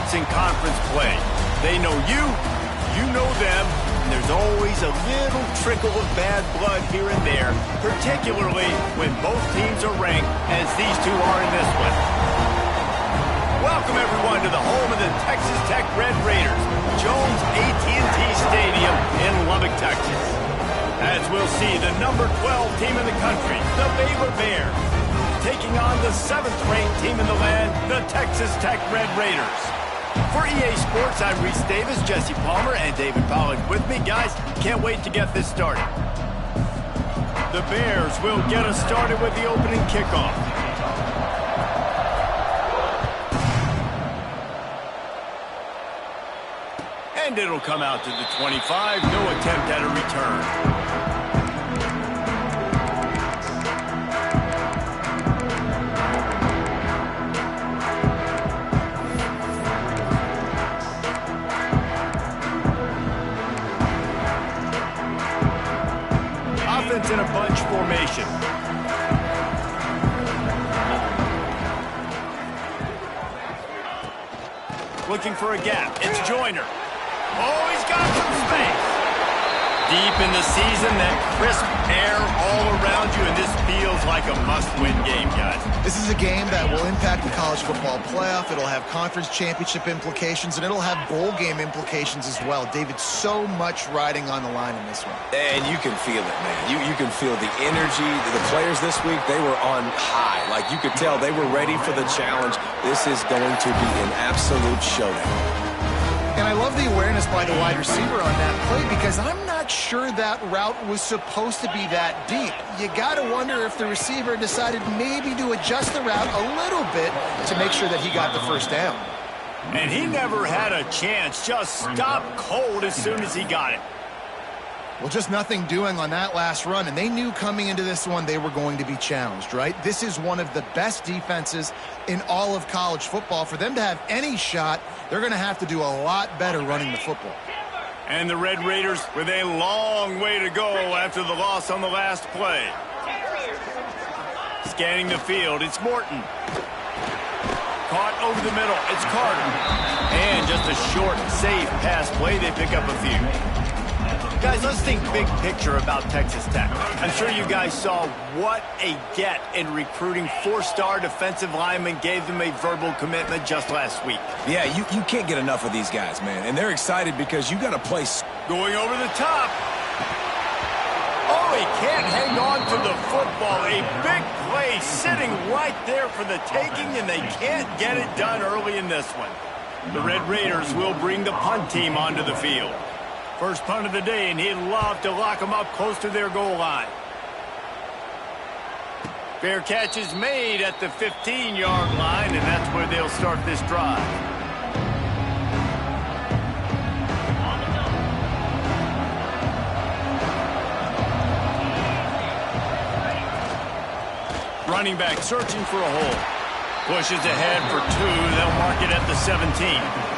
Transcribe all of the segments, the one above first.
sports and conference play. They know you, you know them, and there's always a little trickle of bad blood here and there, particularly when both teams are ranked as these two are in this one. Welcome, everyone, to the home of the Texas Tech Red Raiders, Jones AT&T Stadium in Lubbock, Texas. As we'll see, the number 12 team in the country, the Baylor Bears, taking on the 7th-ranked team in the land, the Texas Tech Red Raiders. For EA Sports, I'm Reese Davis, Jesse Palmer, and David Pollack with me. Guys, can't wait to get this started. The Bears will get us started with the opening kickoff. And it'll come out to the 25. No attempt at a return. Offense in a bunch formation. Looking for a gap. It's Joyner. Oh, he's got some space. Deep in the season, that crisp air all around you, and this feels like a must-win game, guys. This is a game that will impact the college football playoff. It'll have conference championship implications, and it'll have bowl game implications as well. David, so much riding on the line in this one. And you can feel it, man. You can feel the energy. The players this week, they were on high. Like, you could tell they were ready for the challenge. This is going to be an absolute showdown. And I love the awareness by the wide receiver on that play because I'm not sure that route was supposed to be that deep. You got to wonder if the receiver decided maybe to adjust the route a little bit to make sure that he got the first down. And he never had a chance. Just stopped cold as soon as he got it. Well, just nothing doing on that last run, and they knew coming into this one they were going to be challenged, right? This is one of the best defenses in all of college football. For them to have any shot, they're going to have to do a lot better running the football. And the Red Raiders with a long way to go after the loss on the last play. Scanning the field, it's Morton. Caught over the middle, it's Carter. And just a short, safe pass play, they pick up a few. Guys, let's think big picture about Texas Tech. I'm sure you guys saw what a get in recruiting 4-star defensive linemen gave them a verbal commitment just last week. Yeah, you can't get enough of these guys, man. And they're excited because you got to play. Going over the top. Oh, he can't hang on to the football. A big play sitting right there for the taking, and they can't get it done early in this one. The Red Raiders will bring the punt team onto the field. First punt of the day, and he'd love to lock them up close to their goal line. Fair catch is made at the 15-yard line, and that's where they'll start this drive. Running back searching for a hole. Pushes ahead for 2. They'll mark it at the 17.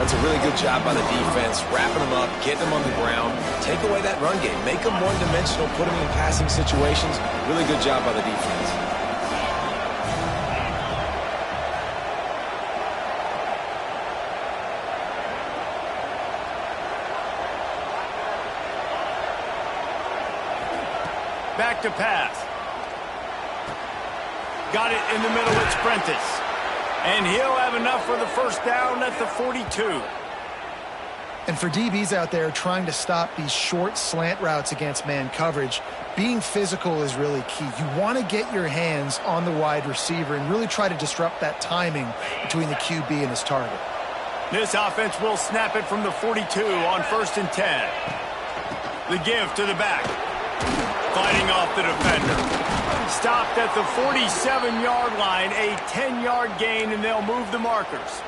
That's a really good job by the defense, wrapping them up, getting them on the ground, take away that run game, make them one-dimensional, put them in passing situations. Really good job by the defense. Back to pass. Got it in the middle, it's Prentice. And he'll have enough for the first down at the 42. And for DBs out there trying to stop these short slant routes against man coverage, being physical is really key. You want to get your hands on the wide receiver and really try to disrupt that timing between the QB and his target. This offense will snap it from the 42 on 1st and 10. The give to the back. Fighting off the defender. Stopped at the 47-yard line, a 10-yard gain, and they'll move the markers.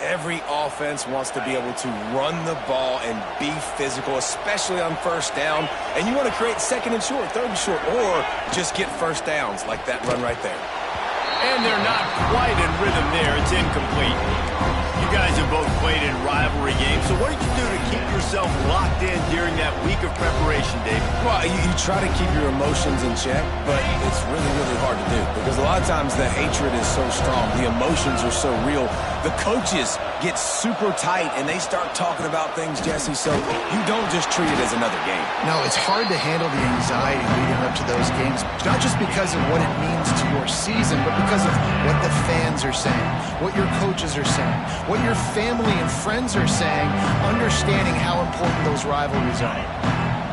Every offense wants to be able to run the ball and be physical, especially on first down. And you want to create 2nd and short, 3rd and short, or just get first downs like that run right there. And they're not quite in rhythm there. It's incomplete. You guys have both played in rivalry games, so what did you do to keep yourself locked in during that week of preparation, David? Well, you try to keep your emotions in check, but it's really, really hard to do because a lot of times the hatred is so strong, the emotions are so real. The coaches get super tight, and they start talking about things, Jesse, so you don't just treat it as another game. No, it's hard to handle the anxiety leading up to those games, not just because of what it means to your season, but because of what the fans are saying, what your coaches are saying, what your family and friends are saying, understanding how important those rivalries are.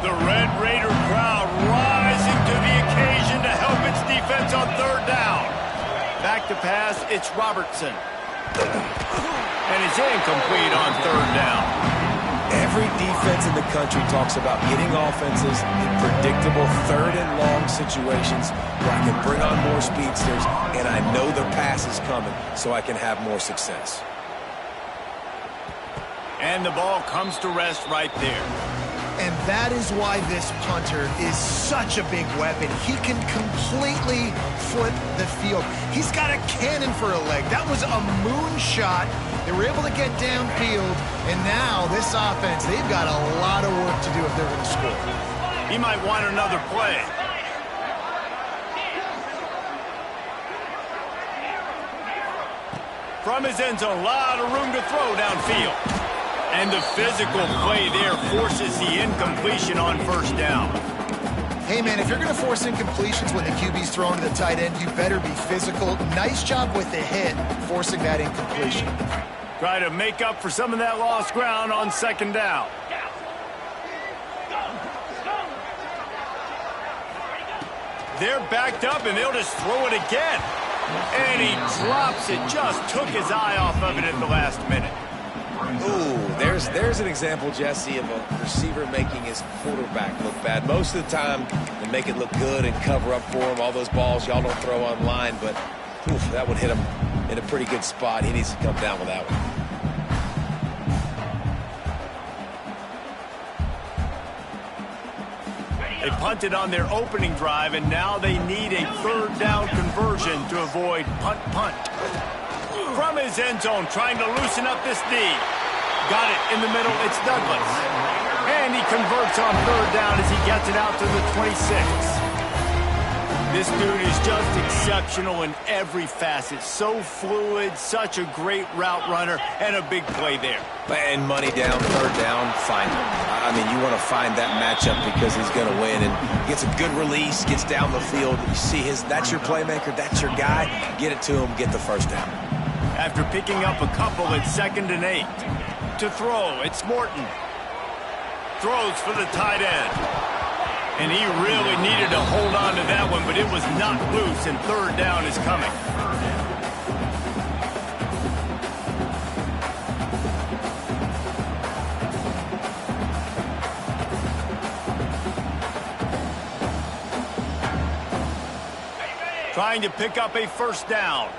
The Red Raider crowd rising to the occasion to help its defense on third down. Back to pass, it's Robertson. And it's incomplete on third down. Every defense in the country talks about getting offenses in predictable third and long situations where I can bring on more speedsters and I know the pass is coming so I can have more success. And the ball comes to rest right there. And that is why this punter is such a big weapon. He can completely flip the field. He's got a cannon for a leg. That was a moonshot. They were able to get downfield, and now this offense, they've got a lot of work to do if they're going to score. He might want another play. From his end zone, a lot of room to throw downfield. And the physical play there forces the incompletion on first down. Hey, man, if you're going to force incompletions when the QB's thrown to the tight end, you better be physical. Nice job with the hit, forcing that incompletion. Try to make up for some of that lost ground on second down. They're backed up, and they'll just throw it again. And he drops it. Just took his eye off of it at the last minute. Ooh, there's an example, Jesse, of a receiver making his quarterback look bad. Most of the time, they make it look good and cover up for him. All those balls y'all don't throw online, but oof, that would hit him in a pretty good spot. He needs to come down with that one. They punted on their opening drive, and now they need a third down conversion to avoid punt. From his end zone, trying to loosen up this D. Got it in the middle, it's Douglas. And he converts on third down as he gets it out to the 26. This dude is just exceptional in every facet. So fluid, such a great route runner, and a big play there. And money down, third down, find him. I mean, you want to find that matchup because he's going to win. And gets a good release, gets down the field. You see that's your playmaker, that's your guy. Get it to him, get the first down. After picking up a couple, it's 2nd and 8. To throw, it's Morton. Throws for the tight end. And he really needed to hold on to that one, but it was not loose, and third down is coming. Trying to pick up a first down.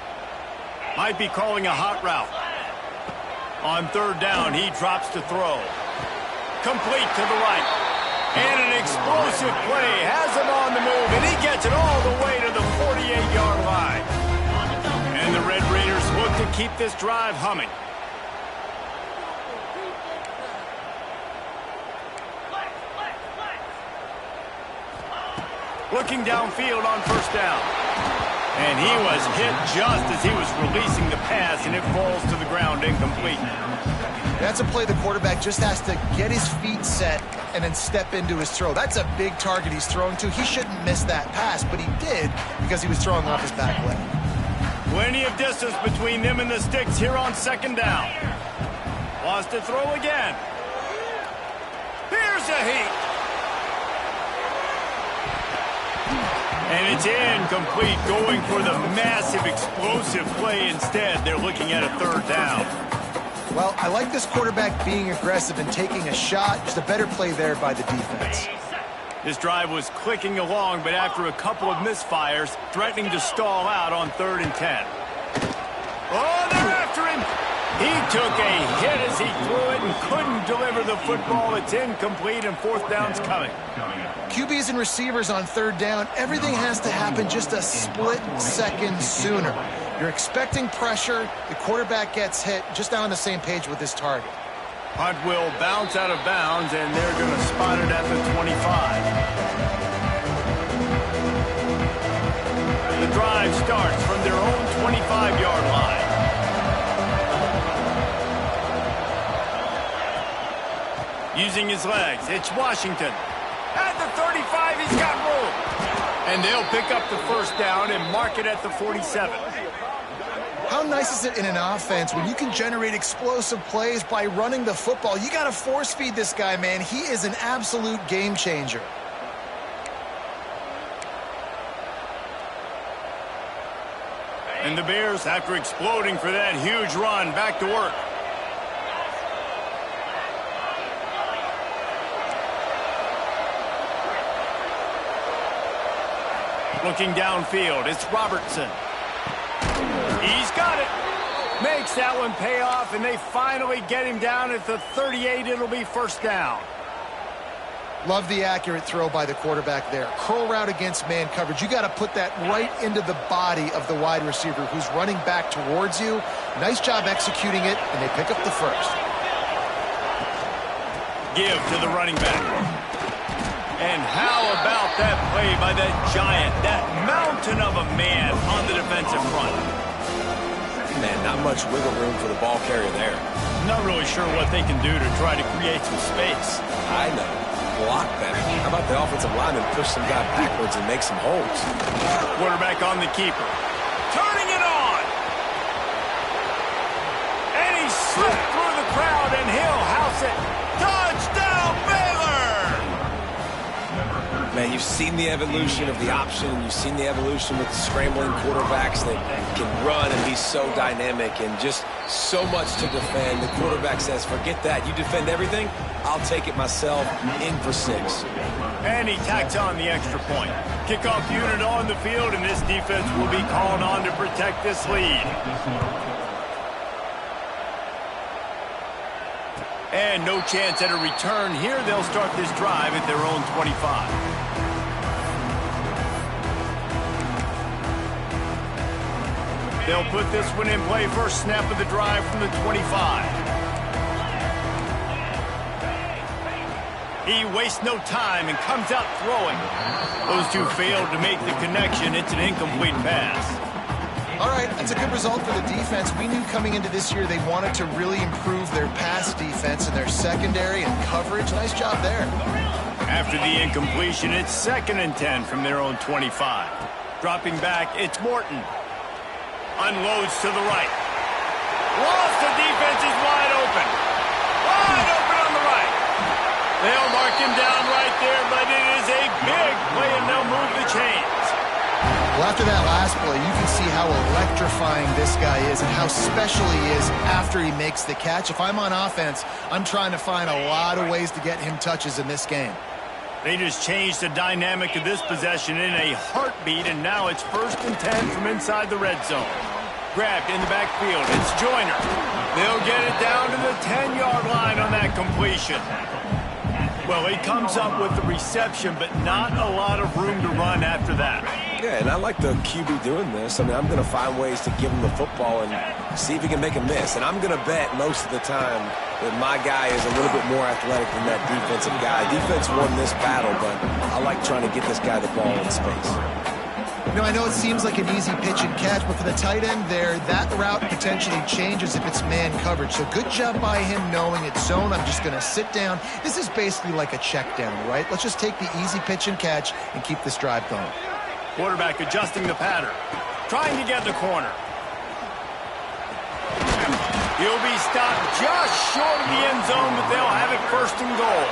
Might be calling a hot route. On third down, he drops to throw. Complete to the right. And an explosive play has him on the move, and he gets it all the way to the 48-yard line. And the Red Raiders look to keep this drive humming. Looking downfield on first down. And he was hit just as he was releasing the pass, and it falls to the ground incomplete. That's a play the quarterback just has to get his feet set and then step into his throw. That's a big target he's throwing to. He shouldn't miss that pass, but he did because he was throwing off his back leg. Plenty of distance between them and the sticks here on second down. Wants to throw again. Here's a heat. And it's incomplete, going for the massive explosive play instead. They're looking at a third down. Well, I like this quarterback being aggressive and taking a shot. Just a better play there by the defense. This drive was clicking along, but after a couple of misfires, threatening to stall out on 3rd and 10. Oh, they're after him. He took a hit as he threw it and couldn't deliver the football. It's incomplete, and 4th down's coming. QBs and receivers on third down, everything has to happen just a split second sooner. You're expecting pressure. The quarterback gets hit, just not on the same page with his target. Punt will bounce out of bounds, and they're going to spot it at the 25. The drive starts from their own 25-yard line. Using his legs, it's Washington. At the 35, he's got room. And they'll pick up the first down and mark it at the 47. How nice is it in an offense when you can generate explosive plays by running the football? You got to force feed this guy, man. He is an absolute game changer. And the Bears, after exploding for that huge run, back to work. Looking downfield, it's Robertson. He's got it. Makes that one pay off, and they finally get him down at the 38. It'll be first down. Love the accurate throw by the quarterback there. Curl route against man coverage. You got to put that right into the body of the wide receiver who's running back towards you. Nice job executing it, and they pick up the first. Give to the running back. And how about that play by that giant, that mountain of a man on the defensive front? Man, not much wiggle room for the ball carrier there. Not really sure what they can do to try to create some space. I know. Block better. How about the offensive lineman push some guy backwards and make some holes? Quarterback on the keeper. Turning it on. And he slipped through the crowd, and he'll house it. Touchdown, Baylor! Man, you've seen the evolution of the option. You've seen the evolution with the scrambling quarterbacks that can run and be so dynamic and just so much to defend. The quarterback says, forget that. You defend everything, I'll take it myself. In for 6. And he tacks on the extra point. Kickoff unit on the field, and this defense will be called on to protect this lead. And no chance at a return here. They'll start this drive at their own 25. They'll put this one in play. First snap of the drive from the 25. He wastes no time and comes out throwing. Those two failed to make the connection. It's an incomplete pass. All right, that's a good result for the defense. We knew coming into this year they wanted to really improve their pass defense and their secondary and coverage. Nice job there. After the incompletion, it's 2nd and 10 from their own 25. Dropping back, it's Morton. Unloads to the right. Lost, the defense is wide open. Wide open on the right. They'll mark him down right there, but it is a big play, and they'll move the chains. Well, after that last play, you can see how electrifying this guy is and how special he is after he makes the catch. If I'm on offense, I'm trying to find a lot of ways to get him touches in this game. They just changed the dynamic of this possession in a heartbeat, and now it's 1st and 10 from inside the red zone. Grabbed in the backfield. It's Joyner. They'll get it down to the 10-yard line on that completion. Well, he comes up with the reception, but not a lot of room to run after that. Yeah, and I like the QB doing this. I mean, I'm going to find ways to give him the football and see if he can make a miss. And I'm going to bet most of the time that my guy is a little bit more athletic than that defensive guy. Defense won this battle, but I like trying to get this guy the ball in space. You know, I know it seems like an easy pitch and catch, but for the tight end there, that route potentially changes if it's man coverage. So good job by him knowing it's zone. I'm just going to sit down. This is basically like a check down, right? Let's just take the easy pitch and catch and keep this drive going. Quarterback adjusting the pattern. Trying to get the corner. He'll be stopped just short of the end zone, but they'll have it 1st and goal.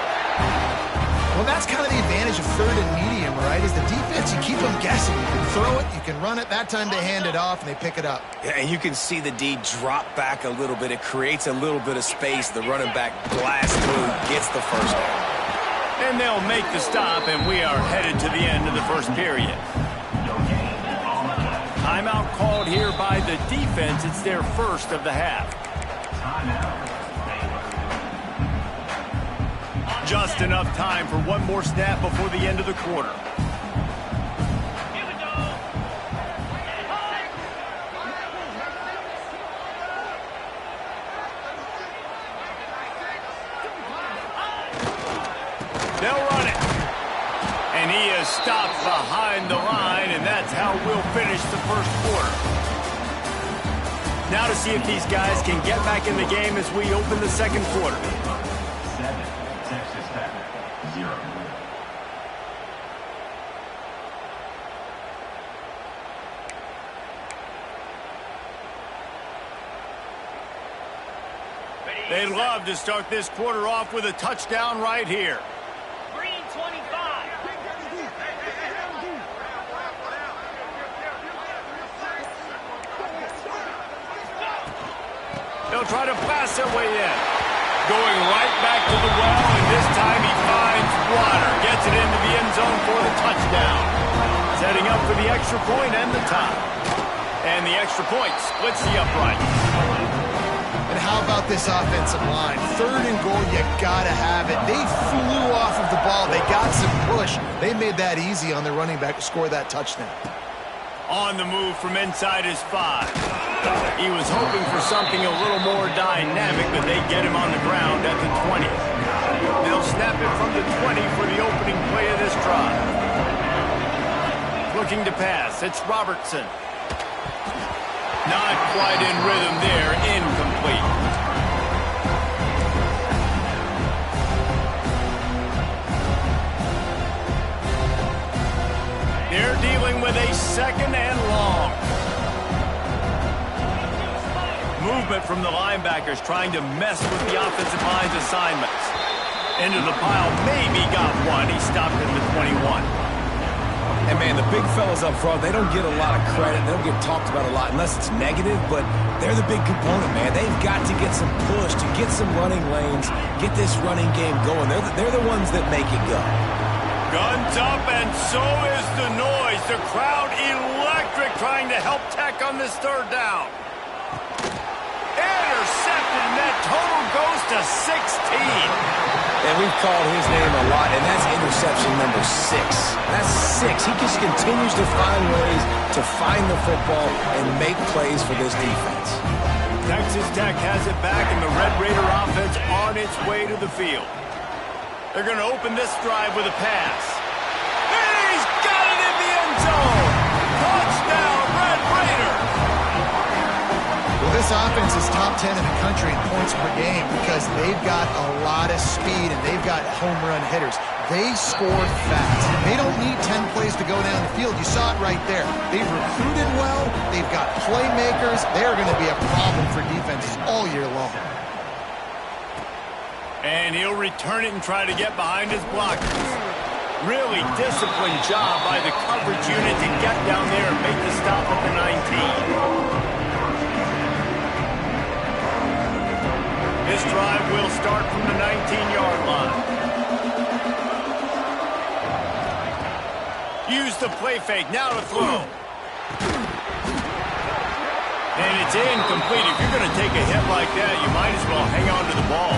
Well, that's kind of the advantage of 3rd and medium, right? Is the defense, you keep them guessing. You can throw it, you can run it. That time they hand it off, and they pick it up. Yeah, and you can see the D drop back a little bit. It creates a little bit of space. The running back blasts through, gets the first down. And they'll make the stop, and we are headed to the end of the 1st period. Timeout called here by the defense. It's their 1st of the half. Just enough time for one more snap before the end of the quarter. They'll run it. And he is stopped behind the line, and that's how we'll finish the first quarter. Now to see if these guys can get back in the game as we open the second quarter. 7, Texas Tech, 0. They'd love to start this quarter off with a touchdown right here. Green 25. They'll try to pass their way in. Going right back to the well, and this time he finds water. Gets it into the end zone for the touchdown. Setting up for the extra point and the tie. And the extra point splits the uprights. And how about this offensive line? 3rd and goal, you gotta have it. They flew off of the ball. They got some push. They made that easy on their running back to score that touchdown. On the move from inside his 5. He was hoping for something a little more dynamic, but they get him on the ground at the 20. They'll snap it from the 20 for the opening play of this drive. Looking to pass, it's Robertson. Not quite in rhythm there, incomplete. They're dealing with a 2nd and long. Movement from the linebackers trying to mess with the offensive line's assignments. Into the pile, maybe got one. He stopped at the 21. And, man, the big fellas up front, they don't get a lot of credit. They don't get talked about a lot unless it's negative, but they're the big component, man. They've got to get some push, to get some running lanes, get this running game going. They're the ones that make it go. Guns up, and so is the noise. The crowd electric trying to help Tech on this 3rd down. Intercepted, and that total goes to 16. And we've called his name a lot, and that's interception number 6. That's 6. He just continues to find ways to find the football and make plays for this defense. Texas Tech has it back, and the Red Raider offense on its way to the field. They're going to open this drive with a pass. And he's got it in the end zone! Touchdown, Red Raider! Well, this offense is top 10 in the country in points per game because they've got a lot of speed and they've got home run hitters. They score fast. They don't need 10 plays to go down the field. You saw it right there. They've recruited well. They've got playmakers. They're going to be a problem for defenses all year long. And he'll return it and try to get behind his blockers. Really disciplined job by the coverage unit to get down there and make the stop at the 19. This drive will start from the 19-yard line. Use the play fake, now to throw. And it's incomplete. If you're going to take a hit like that, you might as well hang on to the ball.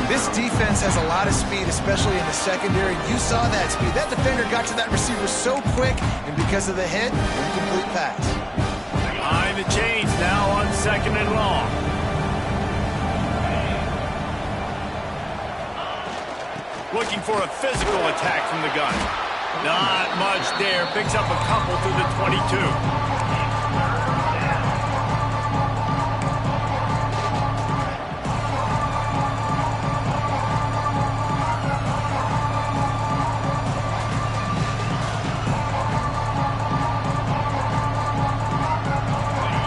This defense has a lot of speed, especially in the secondary. You saw that speed. That defender got to that receiver so quick, and because of the hit, incomplete pass. Behind the chains now on 2nd and long. Looking for a physical attack from the gun. Not much there. Picks up a couple through the 22.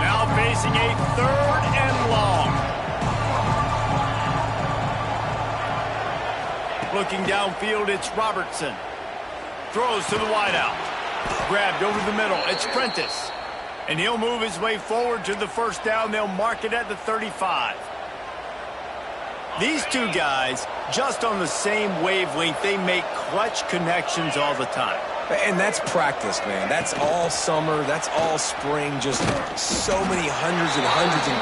Now facing a 3rd and long. Looking downfield, it's Robertson. Throws to the wideout. Grabbed over the middle. It's Prentice. And he'll move his way forward to the 1st down. They'll mark it at the 35. These two guys, just on the same wavelength, they make clutch connections all the time. And that's practice, man. That's all summer. That's all spring. Just so many hundreds and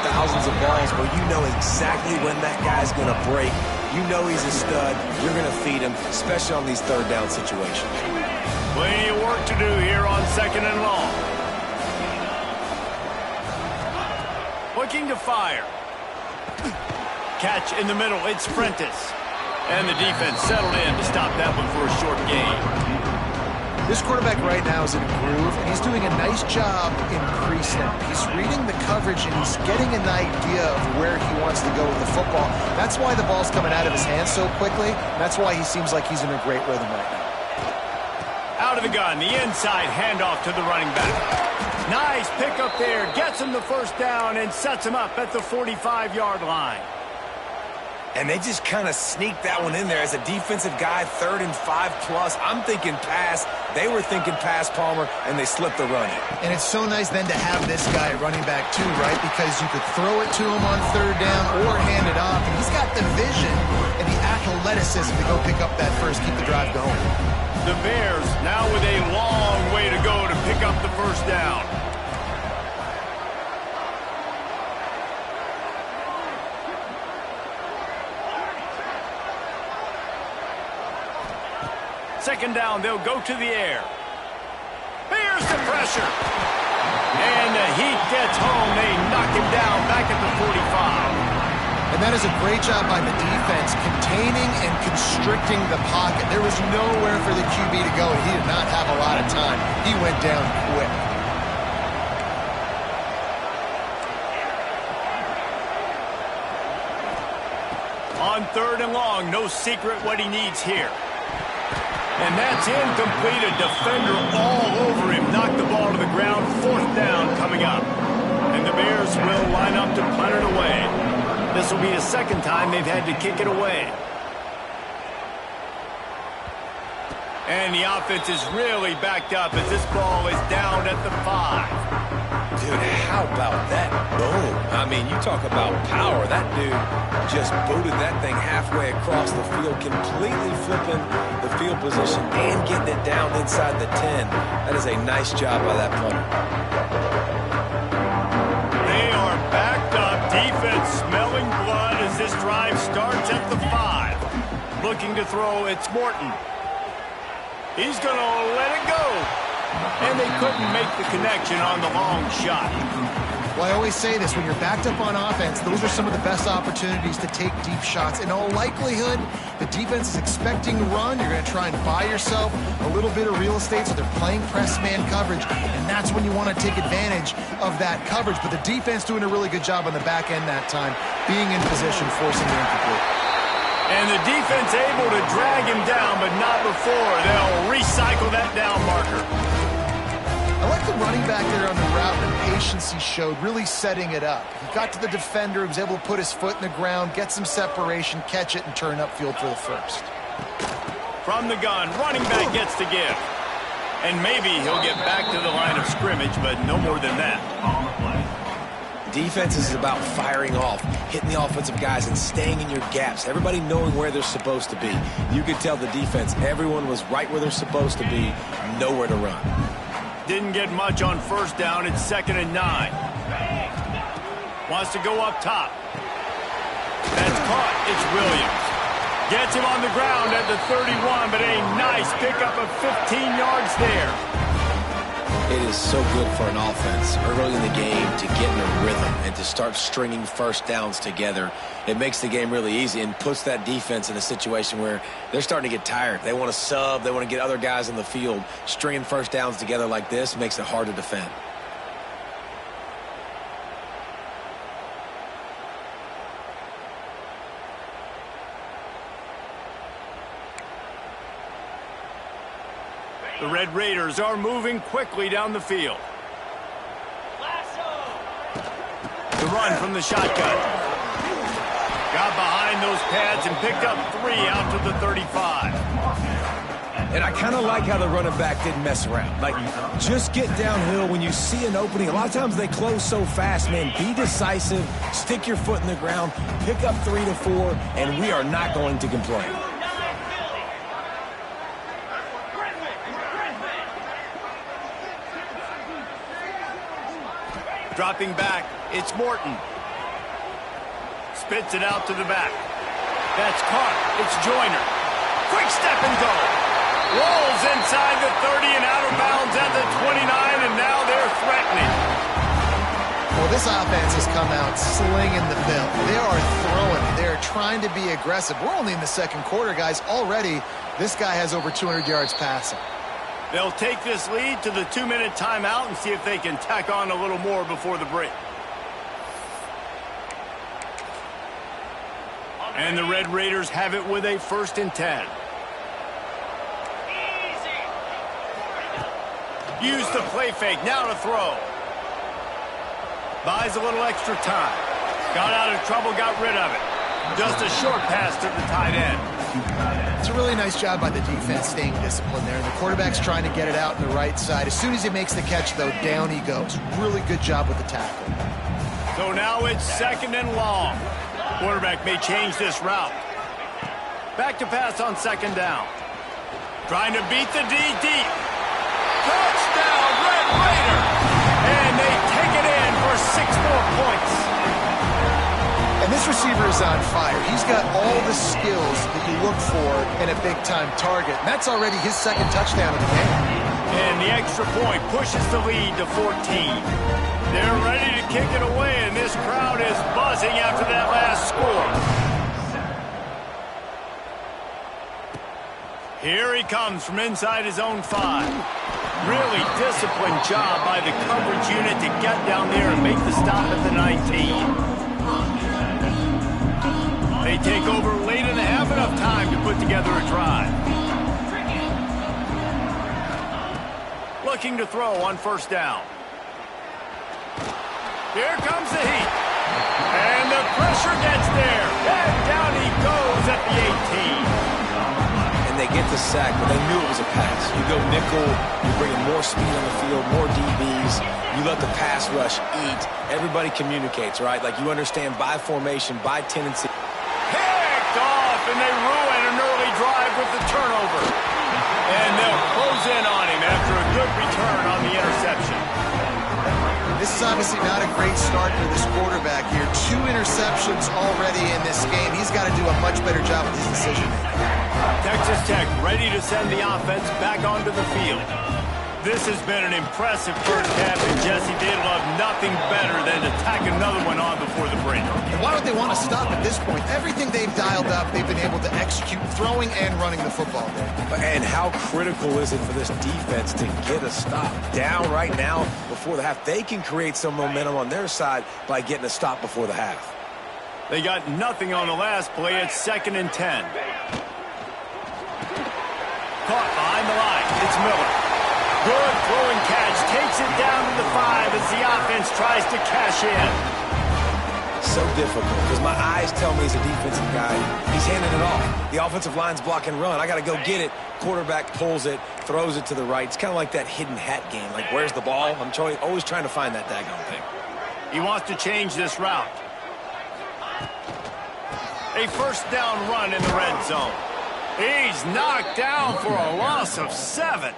thousands of balls where you know exactly when that guy's going to break. You know he's a stud. You're going to feed him, especially on these 3rd down situations. Plenty of work to do here on 2nd and long. Looking to fire. Catch in the middle. It's Prentice. And the defense settled in to stop that one for a short gain. This quarterback right now is in a groove, and he's doing a nice job in pre-snap. He's reading the coverage, and he's getting an idea of where he wants to go with the football. That's why the ball's coming out of his hands so quickly. That's why he seems like he's in a great rhythm right now. Out of the gun, the inside handoff to the running back. Nice pickup there. Gets him the first down and sets him up at the 45-yard line. And they just kind of sneaked that one in there as a defensive guy, 3rd and 5+. I'm thinking pass. They were thinking pass, Palmer, and they slipped the run. And it's so nice then to have this guy running back too, right? Because you could throw it to him on 3rd down or hand it off. And he's got the vision and the athleticism to go pick up that first, keep the drive going. The Bears now with a long way to go to pick up the first down. Second down, they'll go to the air. Bears the pressure. And the heat gets home. They knock him down back at the 45. And that is a great job by the defense, containing and constricting the pocket. There was nowhere for the QB to go, and he did not have a lot of time. He went down quick. On 3rd and long, no secret what he needs here. And that's incomplete. A defender all over him. Knocked the ball to the ground. 4th down coming up. And the Bears will line up to punt it away. This will be the second time they've had to kick it away. And the offense is really backed up as this ball is down at the 5. Dude, how about that boom? I mean, you talk about power. That dude just booted that thing halfway across the field, completely flipping the field position and getting it down inside the 10. That is a nice job by that punter. They are backed up. Defense smelling blood as this drive starts at the 5. Looking to throw, it's Morton. He's going to let it go. And they couldn't make the connection on the long shot. Well, I always say this, when you're backed up on offense, those are some of the best opportunities to take deep shots. In all likelihood, the defense is expecting to run. You're going to try and buy yourself a little bit of real estate, so they're playing press man coverage, and that's when you want to take advantage of that coverage. But the defense doing a really good job on the back end that time, being in position, forcing the incomplete. And the defense able to drag him down, but not before. They'll recycle that down marker. I like the running back there on the route and the patience he showed, really setting it up. He got to the defender, he was able to put his foot in the ground, get some separation, catch it, and turn upfield for the first. From the gun, running back gets to give. And maybe he'll get back to the line of scrimmage, but no more than that. Defense is about firing off, hitting the offensive guys, and staying in your gaps. Everybody knowing where they're supposed to be. You could tell the defense, everyone was right where they're supposed to be, nowhere to run. Didn't get much on 1st down. It's 2nd and 9. Wants to go up top. That's caught. It's Williams. Gets him on the ground at the 31, but a nice pickup of 15 yards there. It is so good for an offense early in the game to get in a rhythm and to start stringing 1st downs together. It makes the game really easy and puts that defense in a situation where they're starting to get tired. They want to sub. They want to get other guys on the field. Stringing 1st downs together like this makes it hard to defend. The Red Raiders are moving quickly down the field. The run from the shotgun. Got behind those pads and picked up 3 out to the 35. And I kind of like how the running back didn't mess around. Like, just get downhill when you see an opening. A lot of times they close so fast, man. Be decisive, stick your foot in the ground, pick up 3 to 4, and we are not going to complain. Dropping back, it's Morton. Spits it out to the back. That's caught. It's Joyner. Quick step and go. Rolls inside the 30 and out of bounds at the 29, and now they're threatening. Well, this offense has come out slinging the bill. They are throwing. They're trying to be aggressive. We're only in the second quarter, guys. Already, this guy has over 200 yards passing. They'll take this lead to the 2-minute timeout and see if they can tack on a little more before the break. And the Red Raiders have it with a 1st and 10. Use the play fake, now to throw. Buys a little extra time. Got out of trouble, got rid of it. Just a short pass to the tight end. It's a really nice job by the defense staying disciplined there. And the quarterback's trying to get it out on the right side. As soon as he makes the catch, though, down he goes. Really good job with the tackle. So now it's 2nd and long. Quarterback may change this route. Back to pass on 2nd down. Trying to beat the D deep. Touchdown, Red Raider! And they take it in for 6 more points. And this receiver is on fire. He's got all the skills that you look for in a big-time target. And that's already his 2nd touchdown of the game. And the extra point pushes the lead to 14. They're ready to kick it away, and this crowd is buzzing after that last score. Here he comes from inside his own 5. Really disciplined job by the coverage unit to get down there and make the stop at the 19. They take over late and have enough time to put together a drive. Looking to throw on 1st down. Here comes the heat. And the pressure gets there. And down he goes at the 18. They get the sack, but they knew it was a pass. You go nickel, you bring in more speed on the field, more DBs. You let the pass rush eat. Everybody communicates, right? Like you understand by formation, by tendency. Picked off, and they ruin an early drive with the turnover. And they'll close in on him after a good return on the interception. This is obviously not a great start for this quarterback here. 2 interceptions already in this game. He's got to do a much better job with his decision-making. Texas Tech ready to send the offense back onto the field. This has been an impressive first half, and Jesse, they'd love nothing better than to tack another one on before the break. And why would they want to stop at this point? Everything they've dialed up, they've been able to execute, throwing and running the football there. And how critical is it for this defense to get a stop? Down right now before the half. They can create some momentum on their side by getting a stop before the half. They got nothing on the last play. It's 2nd and 10. Caught behind the line. It's Miller. Good throwing catch. Takes it down to the 5 as the offense tries to cash in. So difficult because my eyes tell me he's a defensive guy. He's handing it off. The offensive line's block and run. I got to go get it. Quarterback pulls it, throws it to the right. It's kind of like that hidden hat game. Like, where's the ball? I'm always trying to find that daggone thing. He wants to change this route. A 1st down run in the red zone. He's knocked down for a loss of 7.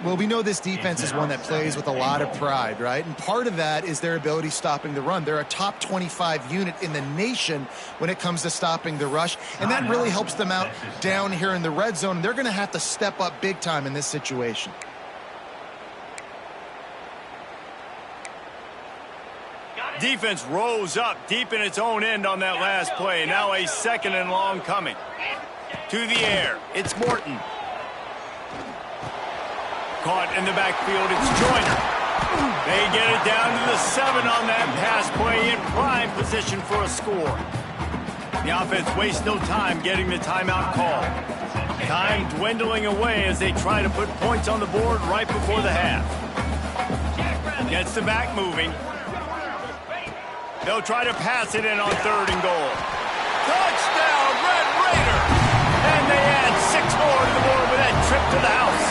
Well, we know this defense is one that plays with a lot of pride, right? And part of that is their ability stopping the run. They're a top 25 unit in the nation when it comes to stopping the rush, and that really helps them out down here in the red zone. They're going to have to step up big time in this situation. Defense rose up deep in its own end on that last play. Now a 2nd and long coming. To the air. It's Morton. Caught in the backfield. It's Joyner. They get it down to the 7 on that pass play in prime position for a score. The offense wastes no time getting the timeout call. Time dwindling away as they try to put points on the board right before the half. Gets the back moving. They'll try to pass it in on 3rd and goal. Touchdown, Red Raider! And they add 6 more to the board with that trip to the house.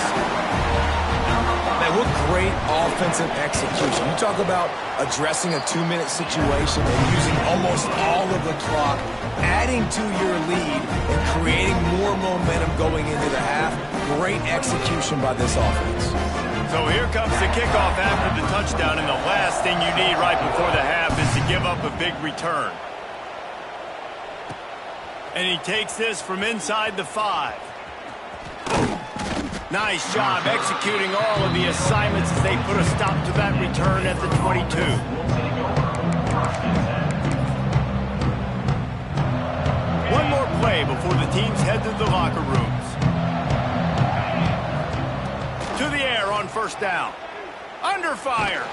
Man, what great offensive execution. You talk about addressing a 2-minute situation and using almost all of the clock, adding to your lead and creating more momentum going into the half. Great execution by this offense. So here comes the kickoff after the touchdown, and the last thing you need right before the half is to give up a big return. And he takes this from inside the 5. Nice job executing all of the assignments as they put a stop to that return at the 22. before the teams head to the locker rooms. To the air on first down. Under fire.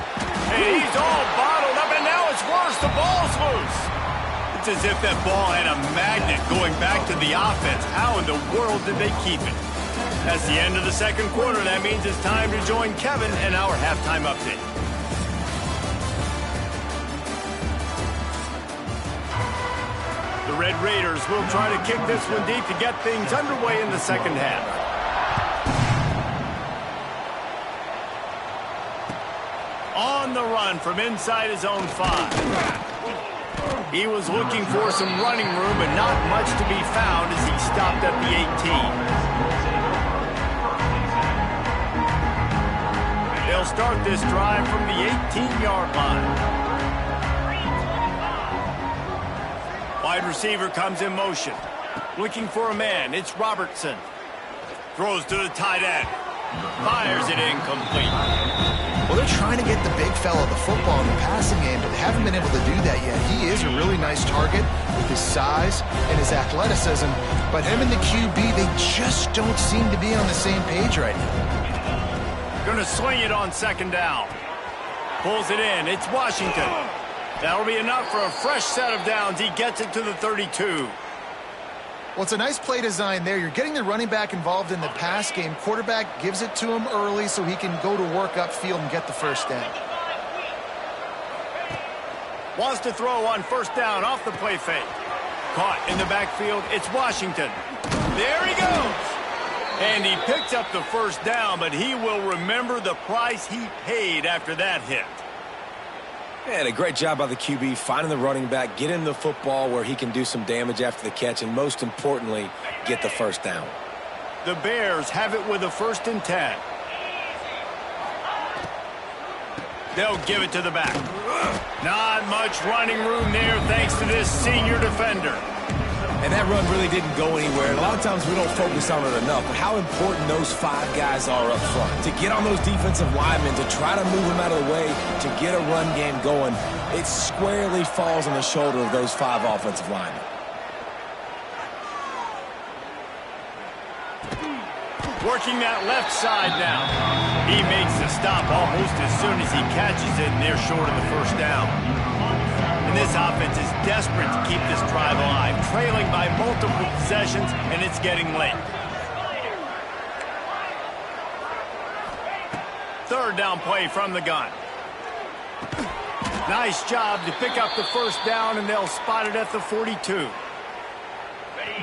And he's all bottled up, and now it's worse. The ball's loose. It's as if that ball had a magnet going back to the offense. How in the world did they keep it? That's the end of the second quarter. That means it's time to join Kevin and our halftime update. The Red Raiders will try to kick this one deep to get things underway in the second half. On the run from inside his own 5. He was looking for some running room, but not much to be found as he stopped at the 18. They'll start this drive from the 18-yard line. Wide receiver comes in motion. Looking for a man. It's Robertson. Throws to the tight end. Fires it incomplete. Well, they're trying to get the big fella the football in the passing game, but they haven't been able to do that yet. He is a really nice target with his size and his athleticism, but him and the QB, they just don't seem to be on the same page right now. Gonna swing it on second down. Pulls it in. It's Washington. That'll be enough for a fresh set of downs. He gets it to the 32. Well, it's a nice play design there. You're getting the running back involved in the pass game. Quarterback gives it to him early so he can go to work upfield and get the first down. Wants to throw on first down off the play fake. Caught in the backfield. It's Washington. There he goes. And he picks up the first down, but he will remember the price he paid after that hit. And a great job by the QB finding the running back, getting the football where he can do some damage after the catch, and most importantly, get the first down. The Bears have it with a 1st and 10. They'll give it to the back. Not much running room there thanks to this senior defender. And that run really didn't go anywhere. And a lot of times we don't focus on it enough, but how important those 5 guys are up front. To get on those defensive linemen, to try to move them out of the way, to get a run game going, it squarely falls on the shoulder of those 5 offensive linemen. Working that left side now. He makes the stop almost as soon as he catches it, and they're short of the first down. And this offense is desperate to keep this drive alive, trailing by multiple possessions, and it's getting late. 3rd down play from the gun. Nice job to pick up the first down, and they'll spot it at the 42.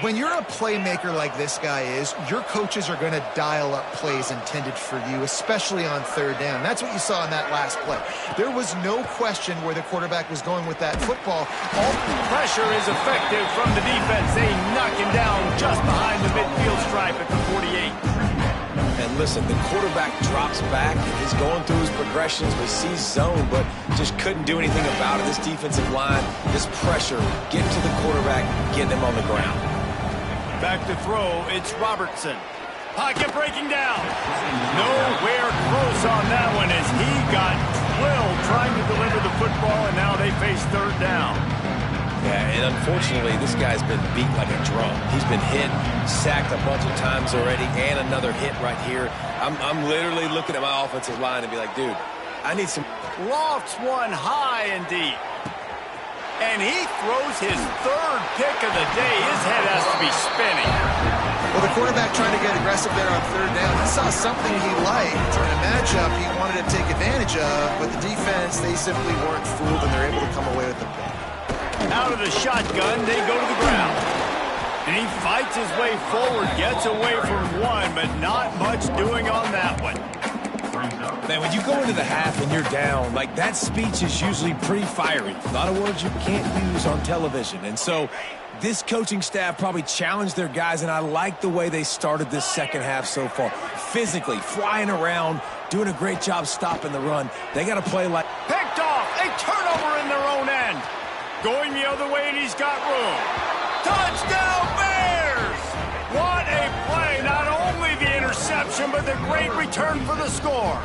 When you're a playmaker like this guy is, your coaches are going to dial up plays intended for you, especially on 3rd down. That's what you saw in that last play. There was no question where the quarterback was going with that football. All pressure is effective from the defense. They knock him down just behind the midfield stripe at the 48. And listen, the quarterback drops back, and he's going through his progressions, but sees zone, but just couldn't do anything about it. This defensive line, this pressure, getting to the quarterback, getting him on the ground. Back to throw, it's Robertson. Pocket breaking down. Nowhere close on that one as he got drilled trying to deliver the football, and now they face 3rd down. Yeah, and unfortunately, this guy's been beat like a drum. He's been hit, sacked a bunch of times already, and another hit right here. I'm literally looking at my offensive line and be like, dude, I need some... Lofts one high and deep. And he throws his 3rd pick of the day. His head has to be spinning. Well, the quarterback trying to get aggressive there on 3rd down. He saw something he liked in a matchup he wanted to take advantage of, but the defense, they simply weren't fooled, and they're able to come away with the pick. Out of the shotgun, they go to the ground. And he fights his way forward, gets away from one, but not much doing on that one. Man, when you go into the half and you're down, like that speech is usually pretty fiery. A lot of words you can't use on television. And so this coaching staff probably challenged their guys, and I like the way they started this second half so far. Physically, flying around, doing a great job stopping the run. They got to play like... Picked off, a turnover in their own end. Going the other way, and he's got room. Touchdown, Bears! What a play. Not only the interception, but the great return for the score.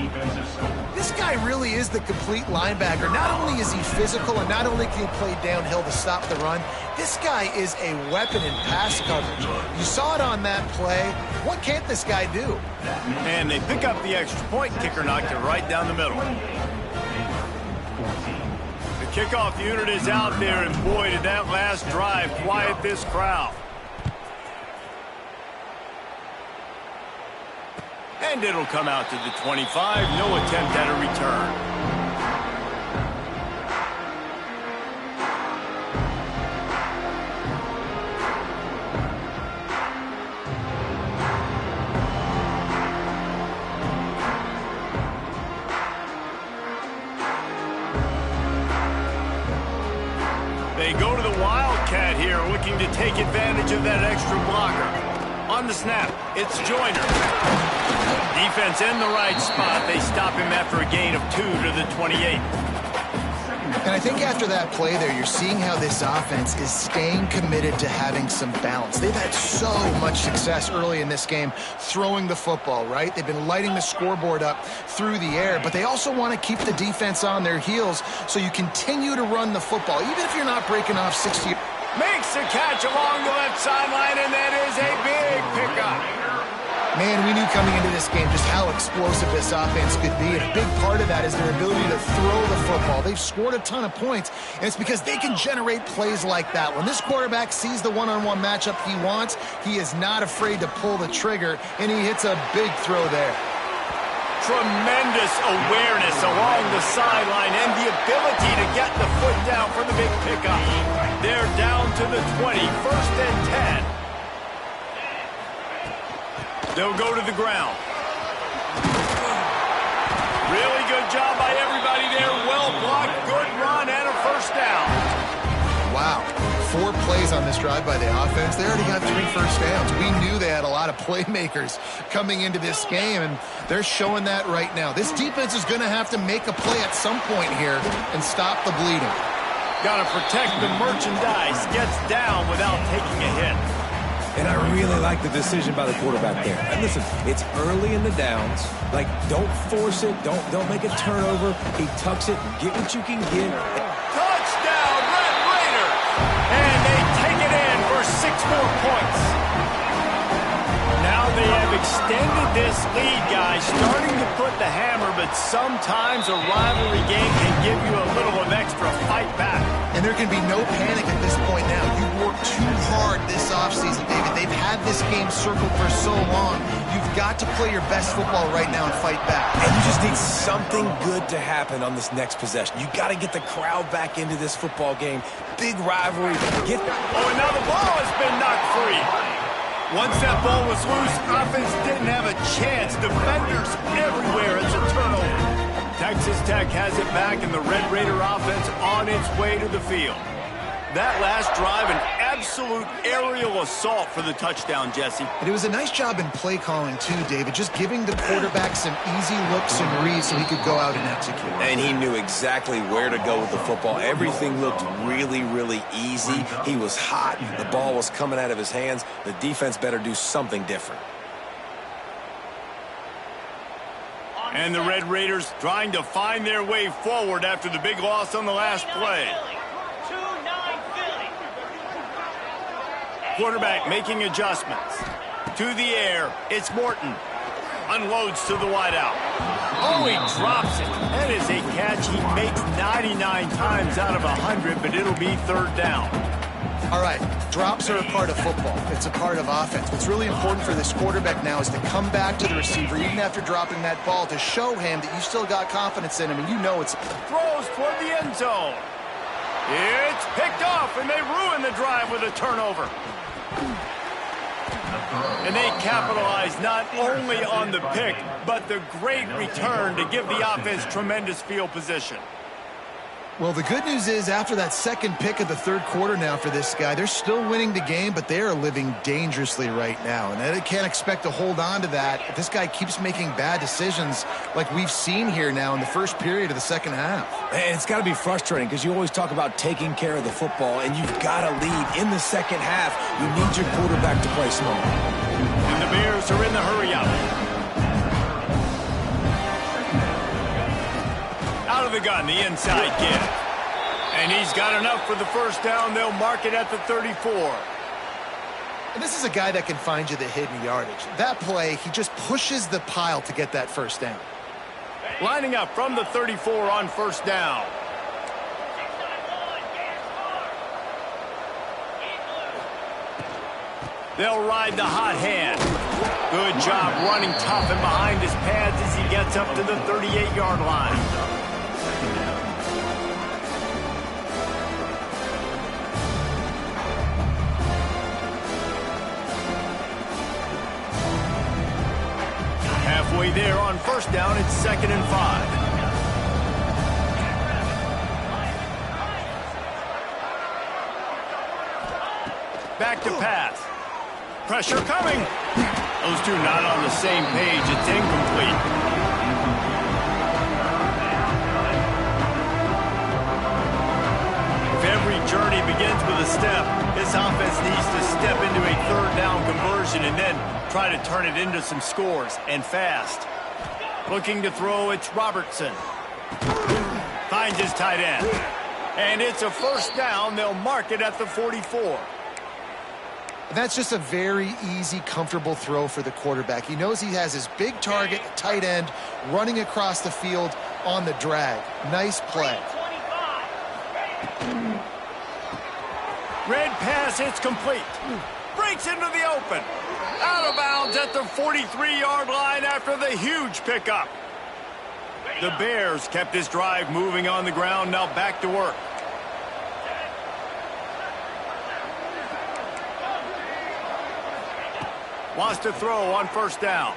Defensive score. This guy really is the complete linebacker. Not only is he physical and not only can he play downhill to stop the run, this guy is a weapon in pass coverage. You saw it on that play. What can't this guy do? And they pick up the extra point. Kicker knocked it right down the middle. The kickoff unit is out there, and boy, did that last drive quiet this crowd. And it'll come out to the 25. No attempt at a return. They go to the Wildcat here, looking to take advantage of that extra blocker. On the snap, it's Joyner. Defense in the right spot. They stop him after a gain of 2 to the 28. And I think after that play there, you're seeing how this offense is staying committed to having some balance. They've had so much success early in this game throwing the football, right? They've been lighting the scoreboard up through the air, but they also want to keep the defense on their heels so you continue to run the football, even if you're not breaking off 60. Makes a catch along the left sideline, and that is a big pickup. Man, we knew coming into this game just how explosive this offense could be, and a big part of that is their ability to throw the football. They've scored a ton of points, and it's because they can generate plays like that. When this quarterback sees the one-on-one matchup he wants, he is not afraid to pull the trigger, and he hits a big throw there. Tremendous awareness along the sideline and the ability to get the foot down for the big pickup. They're down to the 20, 1st and 10. They'll go to the ground. Really good job by everybody there. Well blocked, good run, and a 1st down. Wow. 4 plays on this drive by the offense. They already got 3 first downs. We knew they had a lot of playmakers coming into this game, and they're showing that right now. This defense is going to have to make a play at some point here and stop the bleeding. Got to protect the merchandise. Gets down without taking a hit. And I really like the decision by the quarterback there. And listen, it's early in the downs. Like, don't force it. Don't make a turnover. He tucks it. Get what you can get. Touchdown, Red Raiders! And they take it in for 6 more points. Now they have extended this lead, guys, starting to put the hammer, but sometimes a rivalry game can give you a little of extra fight back. And there can be no panic at this point now. You worked too hard this offseason, David. They've had this game circled for so long. You've got to play your best football right now and fight back. And you just need something good to happen on this next possession. You got to get the crowd back into this football game. Big rivalry. Oh, and now the ball has been knocked free. Once that ball was loose, offense didn't have a chance. Defenders everywhere. It's a turnover. Texas Tech has it back, and the Red Raider offense on its way to the field. That last drive, an absolute aerial assault for the touchdown, Jesse. And it was a nice job in play calling, too, David, just giving the quarterback some easy looks and reads so he could go out and execute. And he knew exactly where to go with the football. Everything looked really, really easy. He was hot. The ball was coming out of his hands. The defense better do something different. And the Red Raiders trying to find their way forward after the big loss on the last play. Quarterback making adjustments. To the air, it's Morton. Unloads to the wideout. Oh, he drops it. That is a catch he makes 99 times out of 100, but it'll be 3rd down. All right, drops are a part of football. It's a part of offense. What's really important for this quarterback now is to come back to the receiver, even after dropping that ball, to show him that you still got confidence in him, and you know it's... Throws toward the end zone. It's picked off, and they ruin the drive with a turnover. And they capitalize not only on the pick, but the great return to give the offense tremendous field position. Well, the good news is after that second pick of the 3rd quarter now for this guy, they're still winning the game, but they are living dangerously right now. And they can't expect to hold on to that if this guy keeps making bad decisions like we've seen here now in the first period of the second half. And it's got to be frustrating because you always talk about taking care of the football, and you've got to lead in the second half. You need your quarterback to play smart. And the Bears are in the hurry-up. the gun, the inside give. And he's got enough for the first down. They'll mark it at the 34. And this is a guy that can find you the hidden yardage. That play, he just pushes the pile to get that first down. Lining up from the 34 on first down. They'll ride the hot hand. Good job running tough and behind his pads as he gets up to the 38-yard line. Halfway there on first down, it's 2nd and 5. Back to pass. Pressure coming. Those two not on the same page. It's incomplete. If every journey begins with a step, this offense needs to step into a 3rd down conversion and then try to turn it into some scores, and fast. Looking to throw, it's Robertson. Finds his tight end. And it's a first down. They'll mark it at the 44. That's just a very easy, comfortable throw for the quarterback. He knows he has his big target, tight end, running across the field on the drag. Nice play. Red pass, it's complete. Breaks into the open. Out of bounds at the 43-yard line after the huge pickup. The Bears kept this drive moving on the ground. Now back to work. Wants to throw on first down.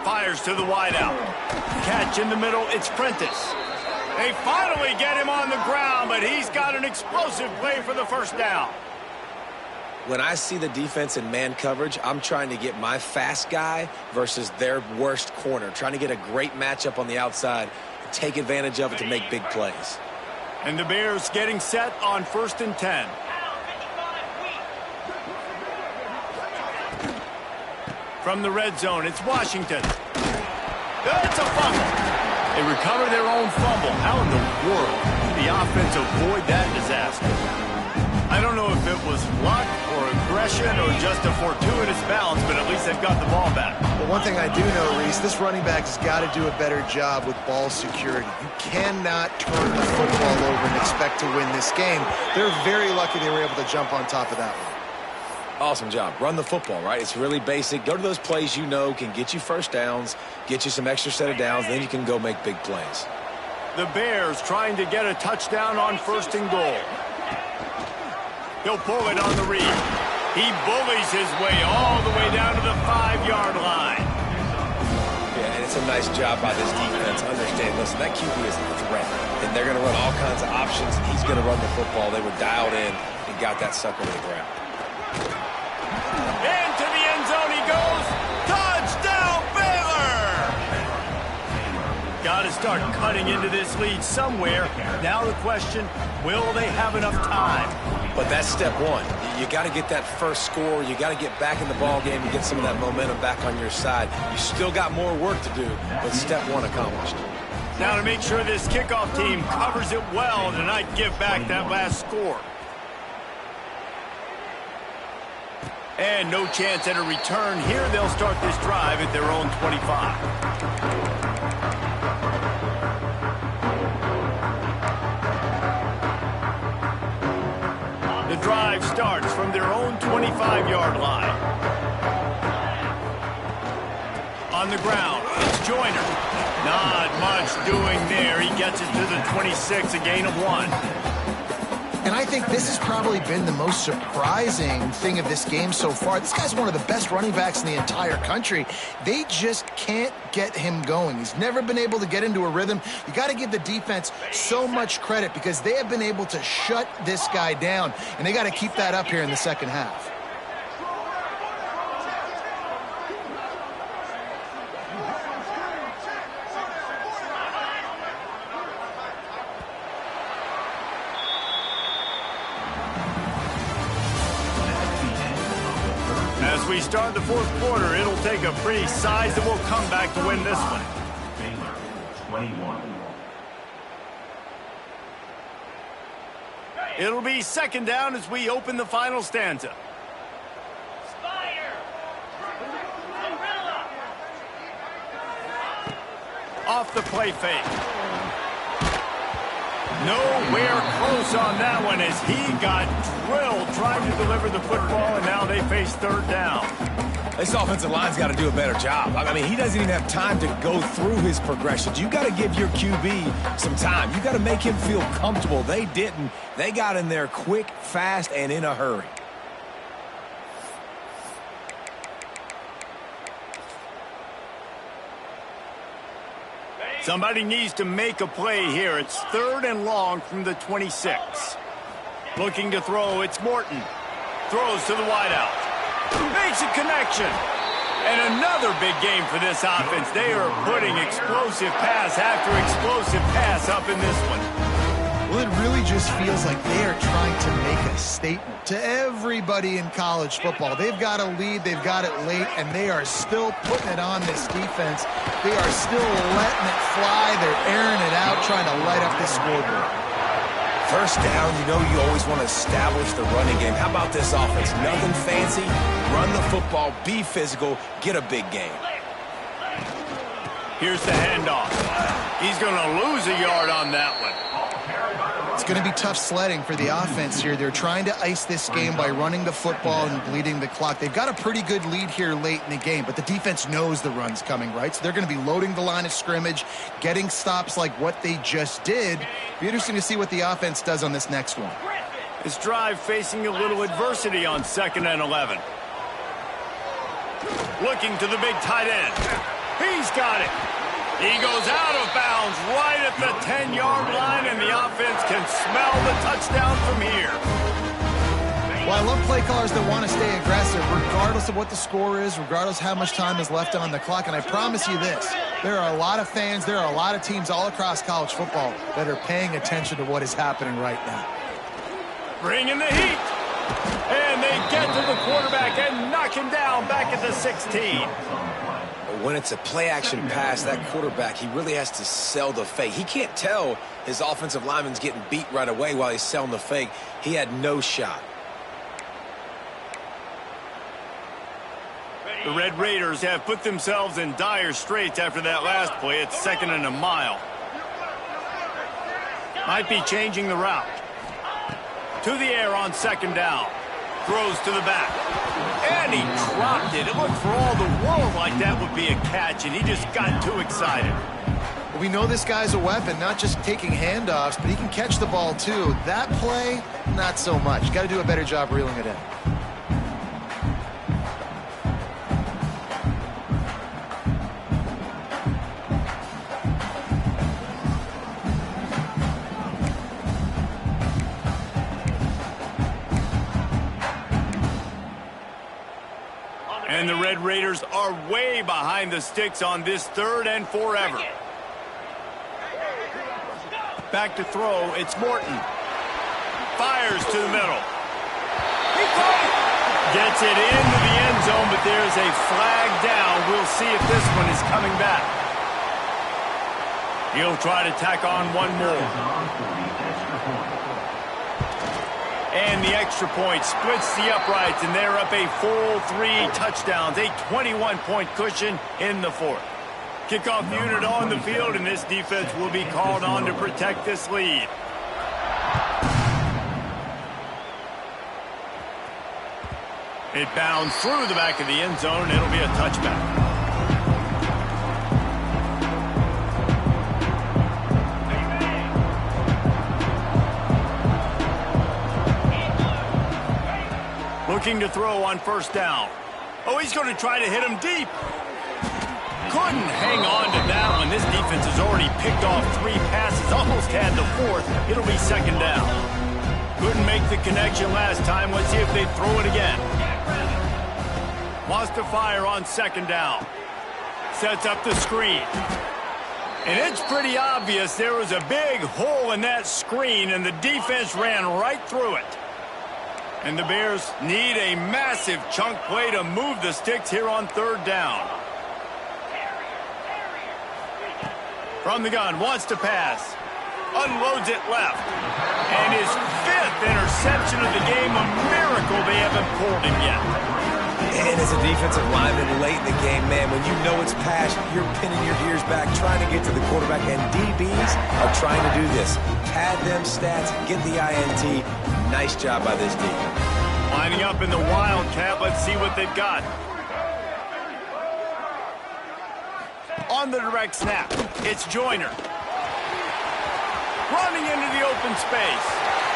Fires to the wideout. Catch in the middle, it's Prentice. They finally get him on the ground, but he's got an explosive play for the first down. When I see the defense in man coverage, I'm trying to get my fast guy versus their worst corner. Trying to get a great matchup on the outside, take advantage of it to make big plays. And the Bears getting set on 1st and 10. From the red zone, it's Washington. It's a fumble. They recover their own fumble. How in the world did the offense avoid that disaster? I don't know if it was luck or aggression or just a fortuitous bounce, but at least they've got the ball back. But one thing I do know, Reese, this running back has got to do a better job with ball security. You cannot turn the football over and expect to win this game. They're very lucky they were able to jump on top of that one. Awesome job. Run the football, right? It's really basic. Go to those plays you know can get you first downs, get you some extra set of downs, then you can go make big plays. The Bears trying to get a touchdown on 1st and goal. He'll pull it on the read. He bullies his way all the way down to the 5-yard line. Yeah, and it's a nice job by this defense. Understand, listen, that QB is a threat, and they're going to run all kinds of options. He's going to run the football. They were dialed in and got that sucker to the ground. Into the end zone he goes. Touchdown, Baylor! Got to start cutting into this lead somewhere. Now the question, will they have enough time? But that's step one. You got to get that first score. You got to get back in the ball game and get some of that momentum back on your side. You still got more work to do, but step one accomplished. Now to make sure this kickoff team covers it well and not give back that last score. And no chance at a return here. They'll start this drive at their own 25. The drive starts from their own 25-yard line. On the ground, it's Joyner. Not much doing there. He gets it to the 26, a gain of 1. And I think this has probably been the most surprising thing of this game so far. This guy's one of the best running backs in the entire country. They just can't get him going. He's never been able to get into a rhythm. You got to give the defense so much credit because they have been able to shut this guy down, and they got to keep that up here in the second half. As we start the 4th quarter, it'll take a pretty sizable comeback to win this one. Baylor, 21. It'll be second down as we open the final stanza. Spire. Gorilla. Off the play fake. Nowhere close on that one as he got drilled trying to deliver the football, and now they face third down. This offensive line's got to do a better job. I mean, he doesn't even have time to go through his progressions. You got to give your QB some time. You got to make him feel comfortable. They didn't. They got in there quick, fast, and in a hurry. Somebody needs to make a play here. It's third and long from the 26. Looking to throw, it's Morton. Throws to the wideout. Makes a connection. And another big game for this offense. They are putting explosive pass after explosive pass up in this one. Well, it really just feels like they are trying to make a statement to everybody in college football. They've got a lead, they've got it late, and they are still putting it on this defense. They are still letting it fly. They're airing it out, trying to light up this scoreboard. First down, you know you always want to establish the running game. How about this offense? Nothing fancy. Run the football, be physical, get a big game. Here's the handoff. He's going to lose a yard on that one. It's going to be tough sledding for the offense here. They're trying to ice this game by running the football and bleeding the clock. They've got a pretty good lead here late in the game, but the defense knows the run's coming, right? So they're going to be loading the line of scrimmage, getting stops like what they just did. Be interesting to see what the offense does on this next one. This drive facing a little adversity on 2nd and 11. Looking to the big tight end. He's got it. He goes out of bounds right at the 10-yard line, and the offense can smell the touchdown from here. Well, I love play callers that want to stay aggressive, regardless of what the score is, regardless how much time is left on the clock. And I promise you this, there are a lot of fans, there are a lot of teams all across college football that are paying attention to what is happening right now. Bringing the heat. And they get to the quarterback and knock him down back at the 16. When it's a play-action pass, that quarterback, he really has to sell the fake. He can't tell his offensive lineman's getting beat right away while he's selling the fake. He had no shot. The Red Raiders have put themselves in dire straits after that last play. It's 2nd and a mile. Might be changing the route. To the air on 2nd down. Throws to the back. And he dropped it. It looked for all the world like that would be a catch, and he just got too excited. We know this guy's a weapon, not just taking handoffs, but he can catch the ball too. That play, not so much. Got to do a better job reeling it in. And the Red Raiders are way behind the sticks on this 3rd and forever. Back to throw, it's Morton. Fires to the middle. He caught it. Gets it into the end zone, but there's a flag down. We'll see if this one is coming back. He'll try to tack on one more. And the extra point splits the uprights, and they're up a full 3 touchdowns, a 21-point cushion in the 4th. Kickoff unit on the field, and this defense will be called on to protect this lead. It bounds through the back of the end zone, and it'll be a touchback. Looking to throw on 1st down. Oh, he's going to try to hit him deep. Couldn't hang on to that one. This defense has already picked off 3 passes, almost had the 4th. It'll be 2nd down. Couldn't make the connection last time. Let's see if they throw it again. Wants to fire on 2nd down. Sets up the screen. And it's pretty obvious there was a big hole in that screen, and the defense ran right through it. And the Bears need a massive chunk play to move the sticks here on 3rd down. From the gun, wants to pass. Unloads it left. And his 5th 4th interception of the game. A miracle they haven't pulled him yet. And as a defensive lineman late in the game, man, when you know it's pass, you're pinning your ears back, trying to get to the quarterback, and DBs are trying to do this. Pad them stats, get the INT. Nice job by this defense. Lining up in the Wildcat, let's see what they've got. On the direct snap, it's Joyner. Running into the open space.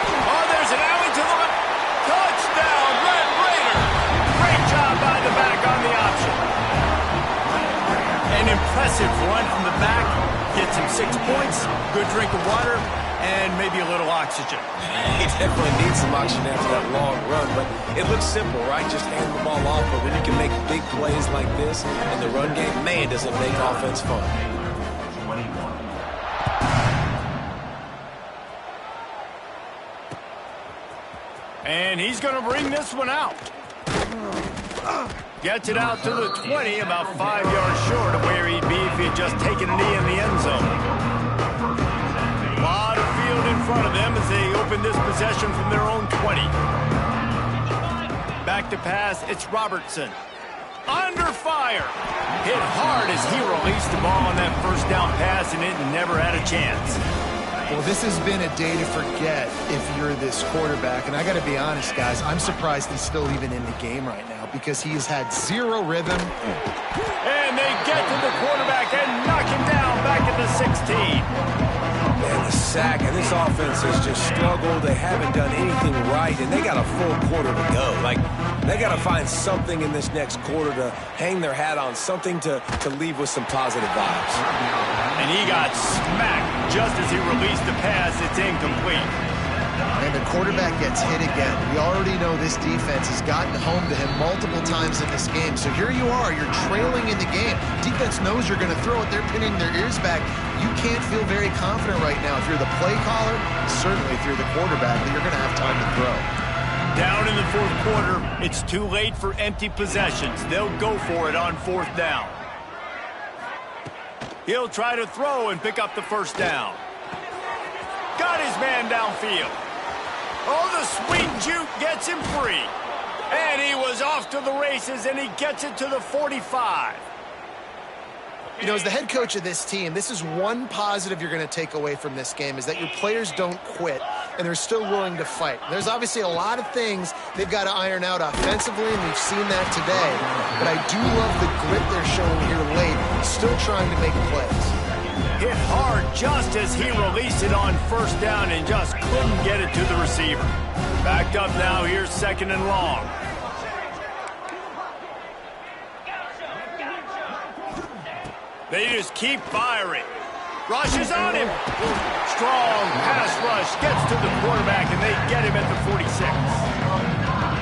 Oh, there's an alley to the left. Touchdown, Red Raider. Great job by the back on the option. An impressive run from the back. Gets him 6 points, good drink of water, and maybe a little oxygen. He definitely needs some oxygen after that long run, but it looks simple, right? Just hand the ball off, but when you can make big plays like this in the run game, man, does it make offense fun. And he's going to bring this one out. Gets it out to the 20, about 5 yards short of where he'd be if he had just taken a knee in the end zone. A lot of field in front of them as they open this possession from their own 20. Back to pass, it's Robertson. Under fire. Hit hard as he released the ball on that first down pass, and it never had a chance. Well, this has been a day to forget if you're this quarterback. And I got to be honest, guys, I'm surprised he's still even in the game right now because he has had zero rhythm. And they get to the quarterback and knock him down back at the 16. And the sack, and this offense has just struggled. They haven't done anything right, and they got a full quarter to go. Like, they got to find something in this next quarter to hang their hat on, something to leave with some positive vibes. And he got smacked just as he released the pass. It's incomplete. And the quarterback gets hit again. We already know this defense has gotten home to him multiple times in this game. So here you are, you're trailing in the game. Defense knows you're going to throw it. They're pinning their ears back. You can't feel very confident right now. If you're the play caller, certainly if you're the quarterback, that you're going to have time to throw. Down in the 4th quarter, it's too late for empty possessions. They'll go for it on 4th down. He'll try to throw and pick up the first down. Got his man downfield. Oh, the sweet juke gets him free. And he was off to the races, and he gets it to the 45. You know, as the head coach of this team, this is one positive you're going to take away from this game, is that your players don't quit, and they're still willing to fight. There's obviously a lot of things they've got to iron out offensively, and we've seen that today. But I do love the grit they're showing here late, still trying to make plays. Hit hard just as he released it on first down and just couldn't get it to the receiver. Backed up now, here's 2nd and long. They just keep firing. Rushes on him. Strong pass rush gets to the quarterback, and they get him at the 46.